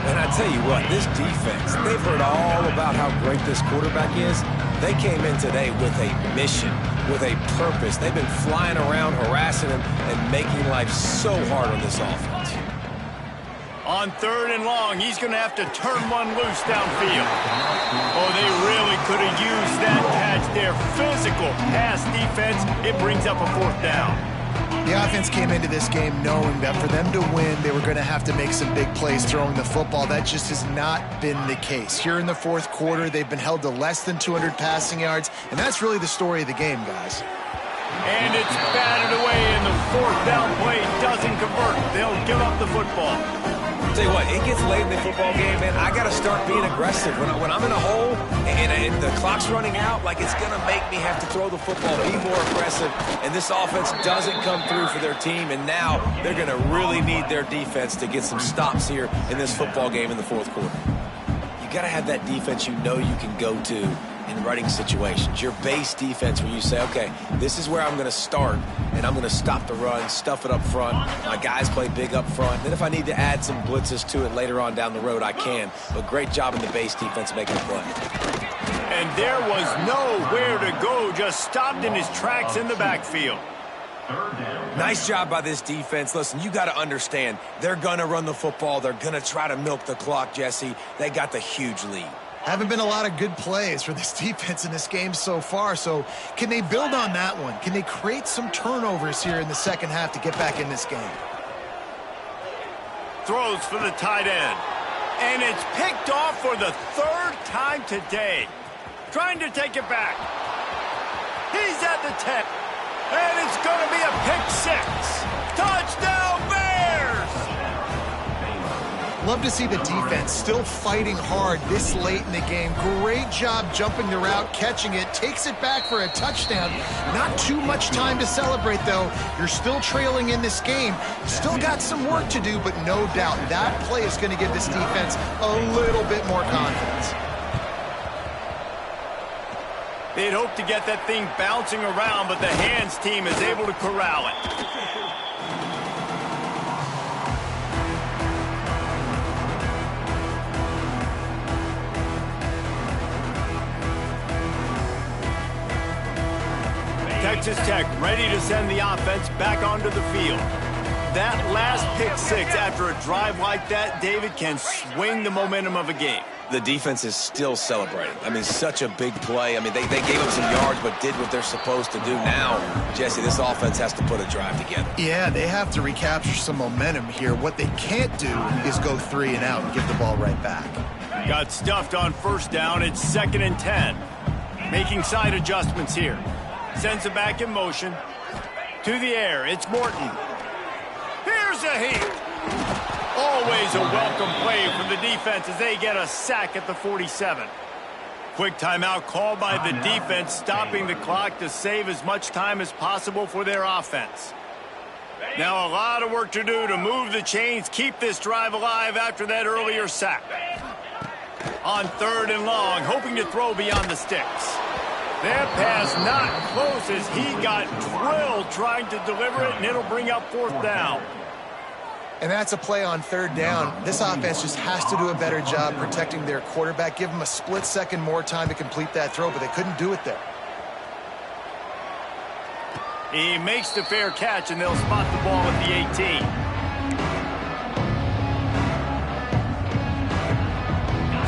And I tell you what, this defense, they've heard all about how great this quarterback is. They came in today with a mission, with a purpose. They've been flying around, harassing him, and making life so hard on this offense. On 3rd and long, he's going to have to turn one loose downfield. Oh, they really could have used that catch there. Physical pass defense. It brings up a 4th down. The offense came into this game knowing that for them to win, they were going to have to make some big plays throwing the football. That just has not been the case. Here in the 4th quarter, they've been held to less than 200 passing yards, and that's really the story of the game, guys. And it's batted away, and the 4th down play doesn't convert. They'll give up the football. Tell you what, it gets late in the football game, man. I got to start being aggressive. When I'm in a hole and the clock's running out, like, it's going to make me have to throw the football, be more aggressive. And this offense doesn't come through for their team, and now they're going to really need their defense to get some stops here in this football game in the 4th quarter. You got to have that defense you know you can go to in running situations. Your base defense where you say, okay, this is where I'm going to start, and I'm going to stop the run, stuff it up front. My guys play big up front. Then if I need to add some blitzes to it later on down the road, I can. But great job in the base defense making a play. And there was nowhere to go, just stopped in his tracks in the backfield. Nice job by this defense. Listen, you got to understand, they're going to run the football. They're going to try to milk the clock, Jesse. They got the huge lead. Haven't been a lot of good plays for this defense in this game so far, so can they build on that one? Can they create some turnovers here in the second half to get back in this game? Throws for the tight end. And it's picked off for the third time today. Trying to take it back. He's at the 10. And it's going to be a pick six. Touchdown, Bears! Love to see the defense still fighting hard this late in the game. Great job jumping the route, catching it, takes it back for a touchdown. Not too much time to celebrate, though. You're still trailing in this game. Still got some work to do, but no doubt that play is going to give this defense a little bit more confidence. They'd hope to get that thing bouncing around, but the hands team is able to corral it. Texas Tech ready to send the offense back onto the field. That last pick six after a drive like that, David, can swing the momentum of a game. The defense is still celebrating. I mean, such a big play. I mean, they gave up some yards but did what they're supposed to do. Now, Jesse, this offense has to put a drive together. Yeah, they have to recapture some momentum here. What they can't do is go 3 and out and give the ball right back. Got stuffed on first down. It's 2nd and 10. Making side adjustments here. Sends it back in motion. To the air, it's Morton. Here's a hit. Always a welcome play from the defense as they get a sack at the 47. Quick timeout called by the defense, stopping the clock to save as much time as possible for their offense. Now a lot of work to do to move the chains, keep this drive alive after that earlier sack. On 3rd and long, hoping to throw beyond the sticks. That pass not close as he got drilled trying to deliver it, and it'll bring up 4th down. And that's a play on 3rd down. This offense just has to do a better job protecting their quarterback. Give him a split second more time to complete that throw, but they couldn't do it there. He makes the fair catch, and they'll spot the ball at the 18.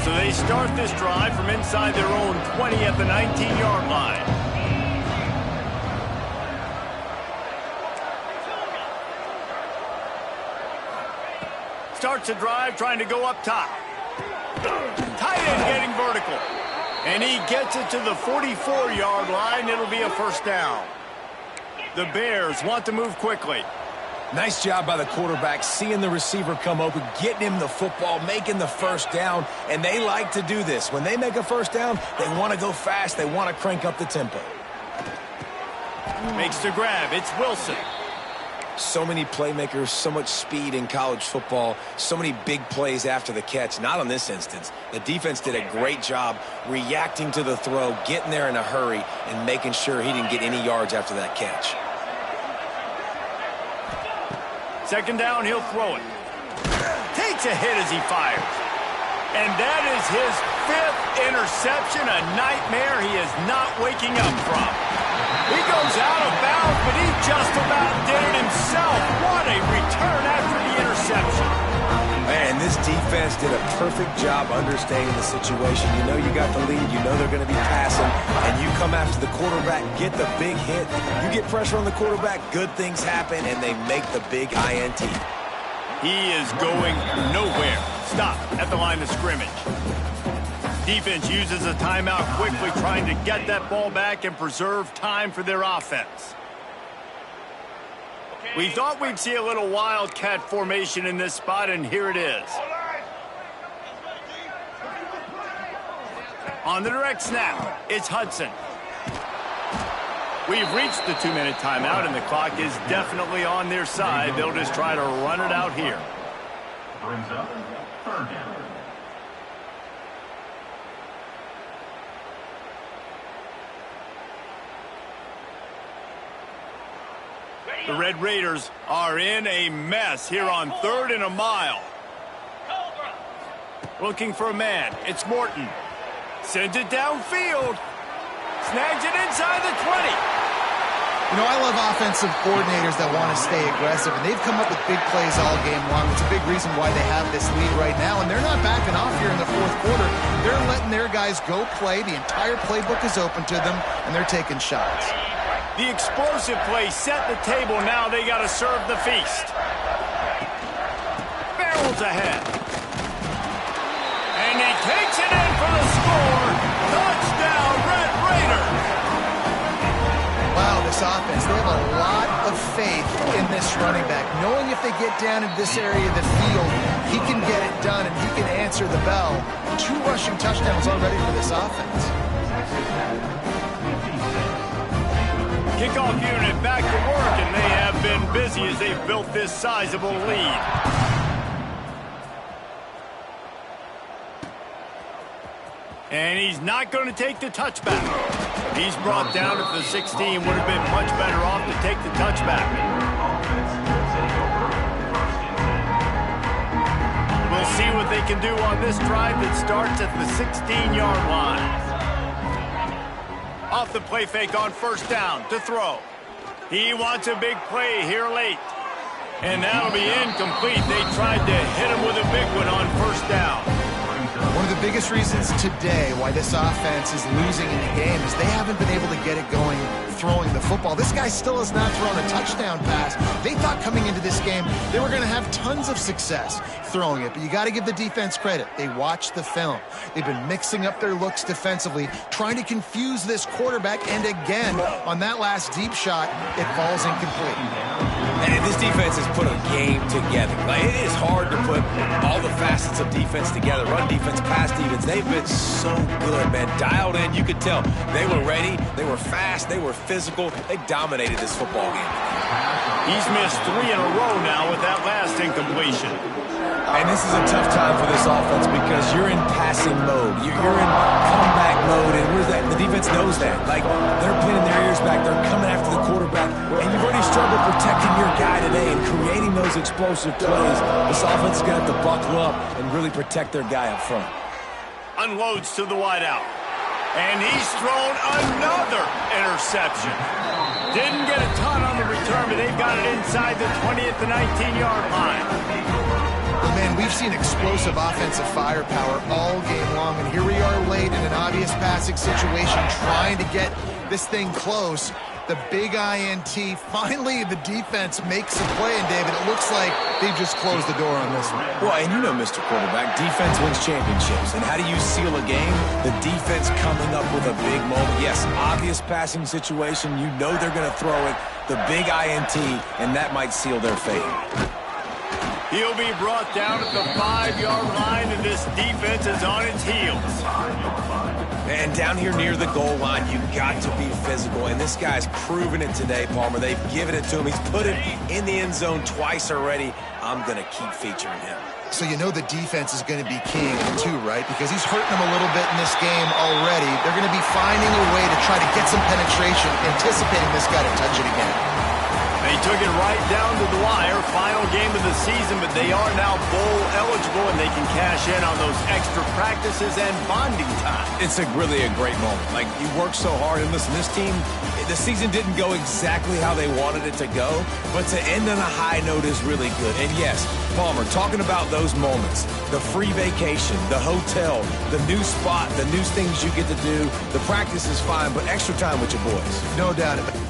So they start this drive from inside their own 20 at the 19-yard line. Starts a drive trying to go up top. Tight end getting vertical. And he gets it to the 44-yard line. It'll be a 1st down. The Bears want to move quickly. Nice job by the quarterback, seeing the receiver come open, getting him the football, making the 1st down, and they like to do this. When they make a 1st down, they want to go fast. They want to crank up the tempo. Makes the grab. It's Wilson. So many playmakers, so much speed in college football, so many big plays after the catch. Not on this instance. The defense did a great job reacting to the throw, getting there in a hurry, and making sure he didn't get any yards after that catch. 2nd down, he'll throw it. Takes a hit as he fires. And that is his 5th interception, a nightmare he is not waking up from. He goes out of bounds, but he just about did it himself. What a return after the interception. Man, this defense did a perfect job understanding the situation. You know you got the lead. You know they're going to be passing. And you come after the quarterback, get the big hit. You get pressure on the quarterback, good things happen, and they make the big INT. He is going nowhere. Stop at the line of scrimmage. Defense uses a timeout quickly, trying to get that ball back and preserve time for their offense. We thought we'd see a little wildcat formation in this spot, and here it is. On the direct snap, it's Hudson. We've reached the 2-minute timeout, and the clock is definitely on their side. They'll just try to run it out here. Brings up 3rd down. The Red Raiders are in a mess here on 3rd and a mile. Looking for a man. It's Morton. Sends it downfield. Snags it inside the 20. You know, I love offensive coordinators that want to stay aggressive, and they've come up with big plays all game long. It's a big reason why they have this lead right now, and they're not backing off here in the 4th quarter. They're letting their guys go play. The entire playbook is open to them, and they're taking shots. The explosive play set the table. Now they got to serve the feast. Fair pulls ahead. And he takes it in for the score. Touchdown, Red Raiders. Wow, this offense, they have a lot of faith in this running back, knowing if they get down into this area of the field, he can get it done and he can answer the bell. 2 rushing touchdowns already for this offense. Kickoff unit back to work, and they have been busy as they've built this sizable lead. And he's not going to take the touchback. He's brought down at the 16. Would have been much better off to take the touchback. We'll see what they can do on this drive that starts at the 16-yard line. Off the play fake on first down to throw. He wants a big play here late. And that'll be incomplete. They tried to hit him with a big one on first down. One of the biggest reasons today why this offense is losing in the game is they haven't been able to get it going throwing the football. This guy still has not thrown a touchdown pass. They thought coming into this game they were going to have tons of success throwing it, but you got to give the defense credit. They watched the film. They've been mixing up their looks defensively, trying to confuse this quarterback, and again, on that last deep shot, it falls incomplete. And this defense has put a game together. Like, it is hard to put all the facets of defense together. Run defense, pass defense. They've been so good, man. Dialed in. You could tell they were ready. They were fast. They were physical. They dominated this football game. He's missed 3 in a row now with that last incompletion. And this is a tough time for this offense because you're in passing mode. You're in comeback mode, and where's that? The defense knows that. Like, they're pinning their ears back. They're coming after the quarterback, and you've already struggled protecting your guy today and creating those explosive plays. This offense is going to have to buckle up and really protect their guy up front. Unloads to the wideout. And he's thrown another interception. Didn't get a ton on the return, but they've got it inside the 20 at the 19-yard line. Man, we've seen explosive offensive firepower all game long, and here we are late in an obvious passing situation trying to get this thing close. The big INT. Finally, the defense makes a play, and David, it looks like they've just closed the door on this one. Well, and you know, Mr. Quarterback, defense wins championships. And how do you seal a game? The defense coming up with a big moment. Yes, obvious passing situation. You know they're going to throw it. The big INT, and that might seal their fate. He'll be brought down at the 5-yard line, and this defense is on its heels. And down here near the goal line, you've got to be physical. And this guy's proven it today, Palmer. They've given it to him. He's put it in the end zone twice already. I'm going to keep featuring him. So you know the defense is going to be keying him too, right? Because he's hurting them a little bit in this game already. They're going to be finding a way to try to get some penetration, anticipating this guy to touch it again. They took it right down to the wire. Final game of the season, but they are now bowl eligible, and they can cash in on those extra practices and bonding time. It's really a great moment. Like, you work so hard, and listen, this team, the season didn't go exactly how they wanted it to go, but to end on a high note is really good. And yes, Palmer, talking about those moments, the free vacation, the hotel, the new spot, the new things you get to do, the practice is fine, but extra time with your boys. No doubt about it.